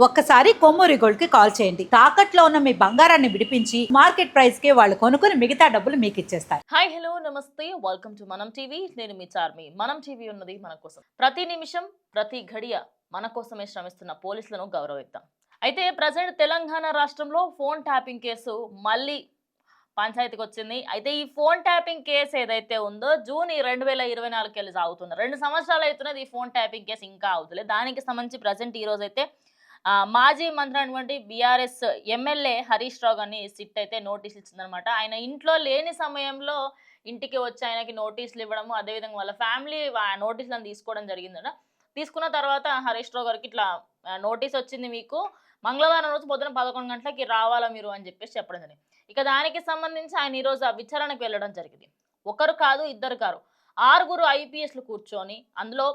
ఒక్కసారి కొమ్మూరి గోల్డ్ కి కాల్ చేయండి. తాకట్లో ఉన్న మీ బంగారాన్ని విడిపించి మార్కెట్ ప్రైస్ కి వాళ్ళు కొనుక్కుని మిగతా డబ్బులు మీకు ఇచ్చేస్తారు. హాయ్ హలో నమస్తే వెల్కమ్ టు మనం టీవీ. నేను మీ చార్మి. మనం టీవీ ఉన్నది మన కోసం. ప్రతి నిమిషం ప్రతి ఘడియ మన కోసమే శ్రమిస్తున్న పోలీసులను గౌరవిద్దాం. అయితే ప్రజెంట్ తెలంగాణ రాష్ట్రంలో ఫోన్ ట్యాపింగ్ కేసు మళ్ళీ పంచాయతీకి వచ్చింది. అయితే ఈ ఫోన్ ట్యాపింగ్ కేసు ఏదైతే ఉందో జూన్ 2024 వెళ్ళి సాగుతుంది. 2 సంవత్సరాలు అవుతున్నది ఈ ఫోన్ ట్యాపింగ్ కేసు ఇంకా అవుతలేదు. దానికి సంబంధించి ప్రజెంట్ ఈ రోజు అయితే మాజీ మంత్రి అయినటువంటి బీఆర్ఎస్ ఎమ్మెల్యే హరీష్ రావు గారిని సిట్ అయితే నోటీసులు ఇచ్చిందనమాట. ఆయన ఇంట్లో లేని సమయంలో ఇంటికి వచ్చి ఆయనకి నోటీసులు ఇవ్వడము, అదేవిధంగా వాళ్ళ ఫ్యామిలీ నోటీసులను తీసుకోవడం జరిగిందట. తీసుకున్న తర్వాత హరీష్ రావు గారికి ఇట్లా నోటీస్ వచ్చింది, మీకు మంగళవారం రోజు పొద్దున 11 గంటలకి రావాలా మీరు అని చెప్పేసి చెప్పడం జరిగింది. ఇక దానికి సంబంధించి ఆయన ఈరోజు ఆ విచారణకు వెళ్ళడం జరిగింది. ఒకరు కాదు, ఇద్దరు కాదు, 6 ఐపీఎస్లు కూర్చొని అందులో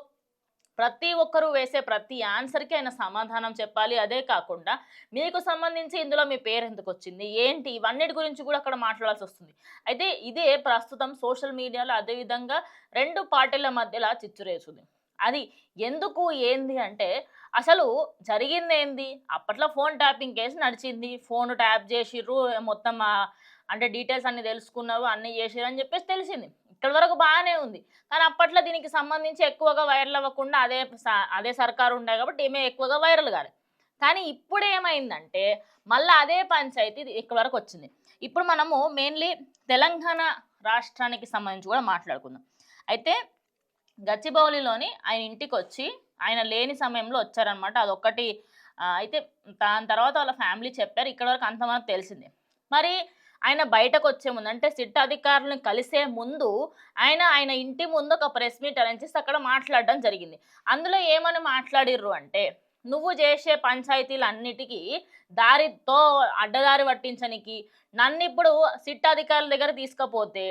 ప్రతి ఒక్కరూ వేసే ప్రతి ఆన్సర్కి ఆయన సమాధానం చెప్పాలి. అదే కాకుండా మీకు సంబంధించి ఇందులో మీ పేరు ఎందుకు వచ్చింది, ఏంటి, ఇవన్నిటి గురించి కూడా అక్కడ మాట్లాడాల్సి వస్తుంది. అయితే ఇదే ప్రస్తుతం సోషల్ మీడియాలో అదేవిధంగా 2 పార్టీల మధ్యలో చిచ్చురేస్తుంది. అది ఎందుకు ఏంది అంటే, అసలు జరిగింది ఏంది, అప్పట్లో ఫోన్ ట్యాపింగ్ కేసు నడిచింది, ఫోన్ ట్యాప్ చేసిర్రు, మొత్తం అంటే డీటెయిల్స్ అన్ని తెలుసుకున్నారు, అన్ని చేసిర్రు అని చెప్పేసి తెలిసింది. ఇక్కడ వరకు బాగానే ఉంది. కానీ అప్పట్లో దీనికి సంబంధించి ఎక్కువగా వైరల్ అవ్వకుండా అదే సర్కారు ఉండే కాబట్టి ఏమీ ఎక్కువగా వైరల్ కాలేదు. కానీ ఇప్పుడు ఏమైందంటే మళ్ళీ అదే పంచాయతీ ఇక్కడ వరకు వచ్చింది. ఇప్పుడు మనము మెయిన్లీ తెలంగాణ రాష్ట్రానికి సంబంధించి కూడా మాట్లాడుకుందాం. అయితే గచ్చిబౌలిలోని ఆయన ఇంటికి వచ్చి ఆయన లేని సమయంలో వచ్చారనమాట. అదొక్కటి అయితే దాని తర్వాత వాళ్ళ ఫ్యామిలీ చెప్పారు. ఇక్కడ వరకు అంతవరకు తెలిసింది. మరి ఆయన బయటకు వచ్చే ముందు, అంటే సిట్ అధికారులను కలిసే ముందు ఆయన ఇంటి ముందు ఒక ప్రెస్ మీట్ అరేంజ్ చేసి అక్కడ మాట్లాడడం జరిగింది. అందులో ఏమని మాట్లాడిర్రు అంటే, నువ్వు చేసే పంచాయతీలన్నిటికీ దారితో అడ్డదారి పట్టించనికి నన్ను ఇప్పుడు సిట్ అధికారుల దగ్గర తీసుకపోతే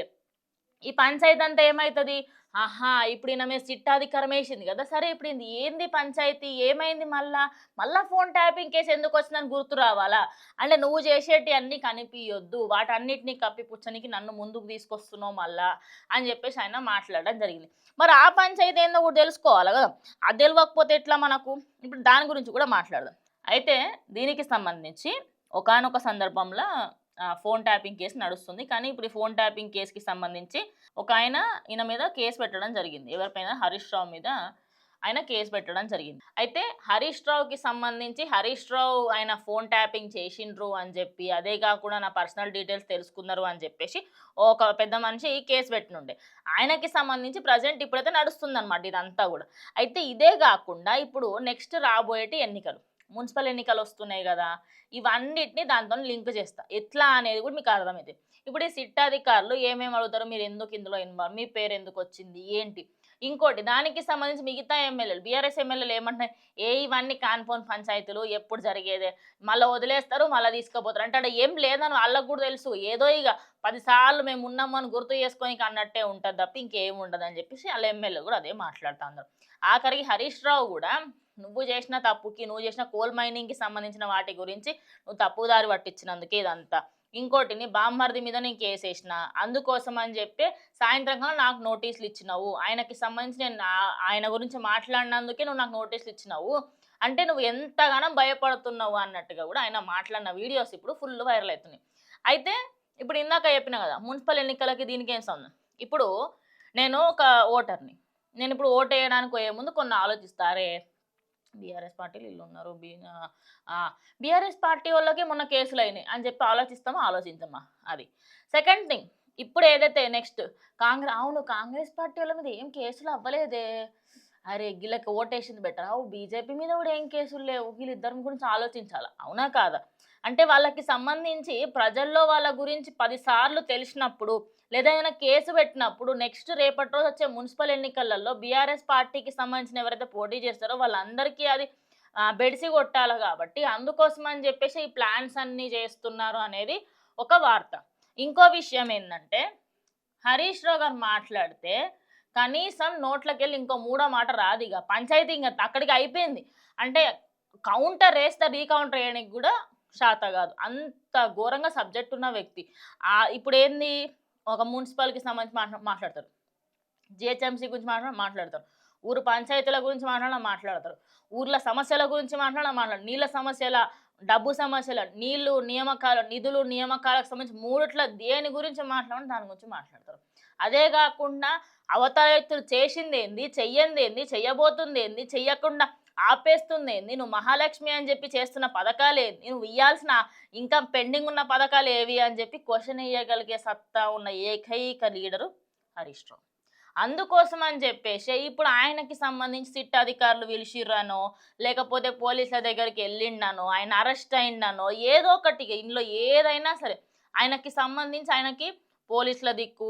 ఈ పంచాయతీ అంతా ఏమవుతుంది, ఆహా ఇప్పుడు ఈయన మీద సిట్ అధికారం వేసింది కదా, సరే ఇప్పుడు ఇది ఏంది పంచాయతీ, ఏమైంది, మళ్ళా ఫోన్ ట్యాపింగ్ కేసు ఎందుకు వచ్చిందని గుర్తు రావాలా, అంటే నువ్వు చేసేటి అన్నీ కనిపించొద్దు, వాటన్నిటిని కప్పిపుచ్చనికి నన్ను ముందుకు తీసుకొస్తున్నావు మళ్ళా అని చెప్పేసి ఆయన మాట్లాడడం జరిగింది. మరి ఆ పంచాయతీ ఏందో కూడా తెలుసుకోవాలి కదా, అది తెలియకపోతే ఎట్లా మనకు. ఇప్పుడు దాని గురించి కూడా మాట్లాడదాం. అయితే దీనికి సంబంధించి ఒకానొక సందర్భంలో ఫోన్ ట్యాపింగ్ కేసు నడుస్తుంది. కానీ ఇప్పుడు ఈ ఫోన్ ట్యాపింగ్ కేసుకి సంబంధించి ఈయన మీద కేసు పెట్టడం జరిగింది. ఎవరిపైన, హరీష్ రావు మీద ఆయన కేసు పెట్టడం జరిగింది. అయితే హరీష్ రావుకి సంబంధించి హరీష్ రావు ఆయన ఫోన్ ట్యాపింగ్ చేసిండ్రు అని చెప్పి, అదే కాకుండా నా పర్సనల్ డీటెయిల్స్ తెలుసుకున్నారు అని చెప్పేసి ఒక పెద్ద మనిషి కేసు పెట్టినుండే. ఆయనకి సంబంధించి ప్రజెంట్ ఇప్పుడైతే నడుస్తుంది అనమాట ఇదంతా కూడా. అయితే ఇదే కాకుండా ఇప్పుడు నెక్స్ట్ రాబోయేటి ఎన్నికలు, మున్సిపల్ ఎన్నికలు వస్తున్నాయి కదా, ఇవన్నిటిని దాంతో లింక్ చేస్తా, ఎట్లా అనేది కూడా మీకు అర్థమైంది. ఇప్పుడు ఈ సిట్ అధికారులు ఏమేమి అడుగుతారు, మీరు ఎందుకు ఇందులో ఇన్వాల్వ్, మీ పేరు ఎందుకు వచ్చింది, ఏంటి. ఇంకోటి దానికి సంబంధించి మిగతా ఎమ్మెల్యేలు, బీఆర్ఎస్ ఎమ్మెల్యేలు ఏమంటున్నాయి, ఇవన్నీ కాన్ఫోన్ పంచాయతీలు ఎప్పుడు జరిగేదే, మళ్ళీ వదిలేస్తారు మళ్ళీ తీసుకుపోతారు అంటే ఏం లేదని వాళ్ళకు కూడా తెలుసు. ఏదో ఇక 10 సార్లు మేము ఉన్నామని గుర్తు చేసుకొని అన్నట్టే ఉంటుంది తప్ప ఇంకేం ఉండదు అని చెప్పేసి వాళ్ళ ఎమ్మెల్యేలు కూడా అదే మాట్లాడుతూ ఉన్నారు. ఆఖరికి హరీష్ రావు కూడా నువ్వు చేసిన తప్పుకి, నువ్వు చేసిన కోల్ మైనింగ్కి సంబంధించిన వాటి గురించి నువ్వు తప్పుదారి పట్టించినందుకే ఇదంతా. ఇంకోటి, నీ బామ్మర్ది మీద నేను కేసు వేసిన, అందుకోసం అని చెప్పి సాయంత్రం కల్లా నాకు నోటీసులు ఇచ్చినావు, ఆయనకి సంబంధించి నేను ఆయన గురించి మాట్లాడినందుకే నువ్వు నాకు నోటీసులు ఇచ్చినావు, అంటే నువ్వు ఎంతగానో భయపడుతున్నావు అన్నట్టుగా కూడా ఆయన మాట్లాడిన వీడియోస్ ఇప్పుడు ఫుల్ వైరల్ అవుతున్నాయి. అయితే ఇప్పుడు ఇందాక చెప్పిన కదా, మున్సిపల్ ఎన్నికలకి దీనికి ఏం సంబంధం. ఇప్పుడు నేను ఒక ఓటర్ని, నేను ఇప్పుడు ఓటు వేయడానికి పోయే ముందు కొన్ని ఆలోచిస్తారే, బీఆర్ఎస్ పార్టీలు వీళ్ళు ఉన్నారు, బీఆర్ఎస్ పార్టీ వాళ్ళకి మొన్న కేసులు అయినాయి అని చెప్పి ఆలోచించమ్మా. అది సెకండ్ థింగ్. ఇప్పుడు ఏదైతే నెక్స్ట్ కాంగ్రెస్ పార్టీ వాళ్ళ మీద ఏం కేసులు అవ్వలేదే, అరే వీళ్ళకి ఓటేసింది బెటర్, బీజేపీ మీద కూడా ఏం కేసులు లేవు, వీళ్ళిద్దరి గురించి ఆలోచించాలి, అవునా కాదా. అంటే వాళ్ళకి సంబంధించి ప్రజల్లో వాళ్ళ గురించి 10 సార్లు తెలిసినప్పుడు, లేదా ఏదైనా కేసు పెట్టినప్పుడు నెక్స్ట్ రేపటి రోజు వచ్చే మున్సిపల్ ఎన్నికలలో బీఆర్ఎస్ పార్టీకి సంబంధించిన ఎవరైతే పోటీ చేస్తారో వాళ్ళందరికీ అది బెడిసి కొట్టాలి. కాబట్టి అందుకోసం అని చెప్పేసి ఈ ప్లాన్స్ అన్నీ చేస్తున్నారు అనేది ఒక వార్త. ఇంకో విషయం ఏంటంటే, హరీష్ రావు గారు మాట్లాడితే కనీసం నోట్లకెళ్ళి ఇంకో మూడో మాట రాదు. ఇక పంచాయతీ ఇంకా అక్కడికి అయిపోయింది. అంటే కౌంటర్ వేస్తే రీకౌంటర్ వేయడానికి కూడా శాత కాదు, అంత ఘోరంగా సబ్జెక్ట్ ఉన్న వ్యక్తి. ఇప్పుడు ఏంది, ఒక మున్సిపల్కి సంబంధించి మాట్లాడతారు, జిహెచ్ఎంసీ గురించి మాట్లాడతారు, ఊరు పంచాయతీల గురించి మాట్లాడతారు, ఊర్ల సమస్యల గురించి మాట్లాడరు, నీళ్ళ సమస్యల, డబ్బు సమస్యల, నీళ్లు నియామకాలు, నిధులు నియామకాలకు సంబంధించి మూడిట్ల దేని గురించి మాట్లాడడం దాని గురించి మాట్లాడతారు. అదే కాకుండా అవతల వ్యక్తులు చేసింది ఏంది, చెయ్యంది ఏంది, చెయ్యబోతుంది ఏంది, చెయ్యకుండా ఆపేస్తుంది ఏంది, నువ్వు మహాలక్ష్మి అని చెప్పి చేస్తున్న పథకాలు ఏంది, నువ్వు ఇవ్వాల్సిన ఇంకా పెండింగ్ ఉన్న పథకాలు ఏవి అని చెప్పి క్వశ్చన్ వేయగలిగే సత్తా ఉన్న ఏకైక లీడరు హరీష్ రావు. అందుకోసం అని చెప్పేసి ఇప్పుడు ఆయనకి సంబంధించి సిట్ అధికారులు పిలిచిర్రనో లేకపోతే పోలీసుల దగ్గరికి వెళ్ళిండనో ఆయన అరెస్ట్ అయిండనో ఏదో ఒకటి ఇందులో ఏదైనా సరే ఆయనకి సంబంధించి ఆయనకి పోలీసుల దిక్కు,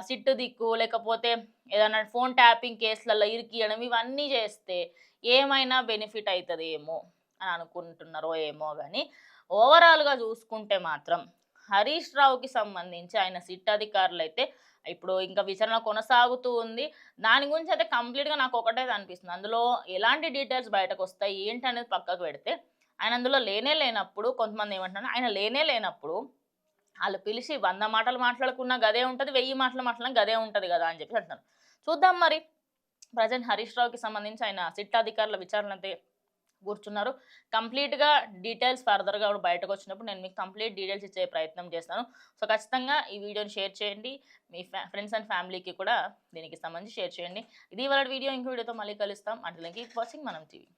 సిట్టు దిక్కు, లేకపోతే ఏదైనా ఫోన్ ట్యాపింగ్ కేసులలో ఇరికియడం ఇవన్నీ చేస్తే ఏమైనా బెనిఫిట్ అవుతుంది ఏమో అని అనుకుంటున్నారో ఏమో. కానీ ఓవరాల్గా చూసుకుంటే మాత్రం హరీష్ రావుకి సంబంధించి ఆయన సిట్ అధికారులు అయితే ఇప్పుడు ఇంకా విచారణ కొనసాగుతూ ఉంది. దాని గురించి అయితే కంప్లీట్గా నాకు ఒకటే అనిపిస్తుంది, అందులో ఎలాంటి డీటెయిల్స్ బయటకు వస్తాయి ఏంటి అనేది పక్కకు పెడితే ఆయన అందులో లేనప్పుడు కొంతమంది ఏమంటున్నారు, ఆయన లేనప్పుడు వాళ్ళు పిలిచి 100 మాటలు మాట్లాడుకున్నా గదే ఉంటుంది, 1000 మాటలు మాట్లాడినా గదే ఉంటుంది కదా అని చెప్పి అంటున్నారు. చూద్దాం మరి. ప్రజెంట్ హరీష్ రావుకి సంబంధించి ఆయన సిట్ అధికారుల విచారణ అయితే కూర్చున్నారు. కంప్లీట్గా డీటెయిల్స్ ఫర్దర్గా బయటకు వచ్చినప్పుడు నేను మీకు కంప్లీట్ డీటెయిల్స్ ఇచ్చే ప్రయత్నం చేస్తాను. సో ఖచ్చితంగా ఈ వీడియోని షేర్ చేయండి, మీ ఫ్రెండ్స్ అండ్ ఫ్యామిలీకి కూడా దీనికి సంబంధించి షేర్ చేయండి. ఇది వాళ్ళ వీడియో, ఇంకో వీడియోతో మళ్ళీ కలుస్తాం. అంటే కీప్ వాచింగ్ మనం టీవీ.